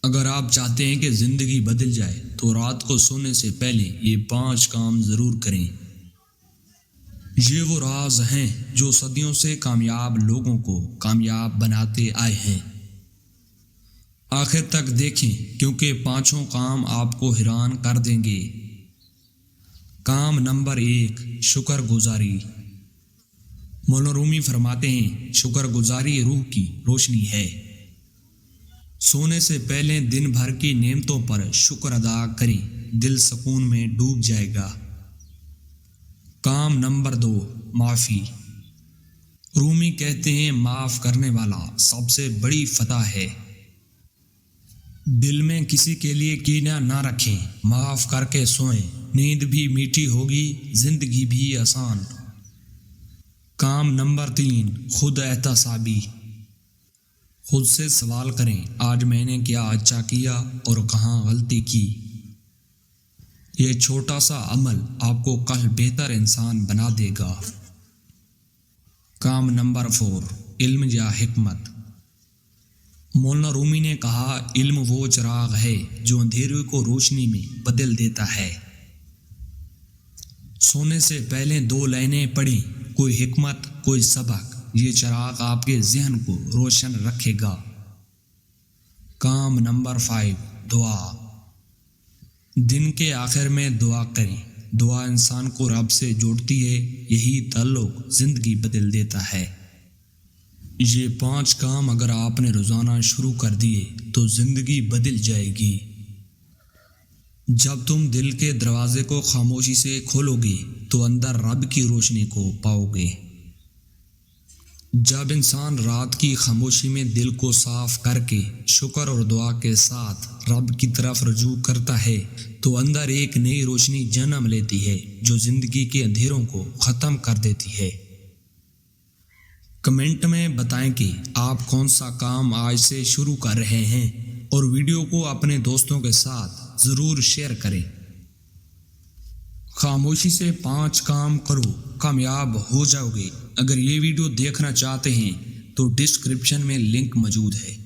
اگر آپ چاہتے ہیں کہ زندگی بدل جائے تو رات کو سونے سے پہلے یہ 5 کام ضرور کریں۔ یہ وہ راز ہیں جو صدیوں سے کامیاب لوگوں کو کامیاب بناتے آئے ہیں۔ آخر تک دیکھیں کیونکہ 5 کام آپ کو حیران کر دیں گے۔ کام نمبر 1، شکر گزاری۔ مولانا رومی فرماتے ہیں شکر گزاری روح کی روشنی ہے۔ سونے سے پہلے دن بھر کی نعمتوں پر شکر ادا کریں، دل سکون میں ڈوب جائے گا۔ کام نمبر 2، معافی۔ رومی کہتے ہیں معاف کرنے والا سب سے بڑی فتح ہے۔ دل میں کسی کے لیے کینہ نہ رکھیں، معاف کر کے سوئیں، نیند بھی میٹھی ہوگی، زندگی بھی آسان۔ کام نمبر 3، خود احتسابی۔ خود سے سوال کریں آج میں نے کیا اچھا کیا اور کہاں غلطی کی۔ یہ چھوٹا سا عمل آپ کو کل بہتر انسان بنا دے گا۔ کام نمبر 4، علم یا حکمت۔ مولانا رومی نے کہا علم وہ چراغ ہے جو اندھیرے کو روشنی میں بدل دیتا ہے۔ سونے سے پہلے 2 لائنیں پڑھیں، کوئی حکمت کوئی سبق، یہ چراغ آپ کے ذہن کو روشن رکھے گا۔ کام نمبر 5، دعا۔ دن کے آخر میں دعا کریں، دعا انسان کو رب سے جوڑتی ہے، یہی تعلق زندگی بدل دیتا ہے۔ یہ 5 کام اگر آپ نے روزانہ شروع کر دیے تو زندگی بدل جائے گی۔ جب تم دل کے دروازے کو خاموشی سے کھولو گے تو اندر رب کی روشنی کو پاؤ گے۔ جب انسان رات کی خاموشی میں دل کو صاف کر کے شکر اور دعا کے ساتھ رب کی طرف رجوع کرتا ہے تو اندر ایک نئی روشنی جنم لیتی ہے جو زندگی کے اندھیروں کو ختم کر دیتی ہے۔ کمنٹ میں بتائیں کہ آپ کون سا کام آج سے شروع کر رہے ہیں اور ویڈیو کو اپنے دوستوں کے ساتھ ضرور شیئر کریں۔ خاموشی سے 5 کام کرو، کامیاب ہو جاؤ گے۔ اگر یہ ویڈیو دیکھنا چاہتے ہیں تو ڈسکرپشن میں لنک موجود ہے۔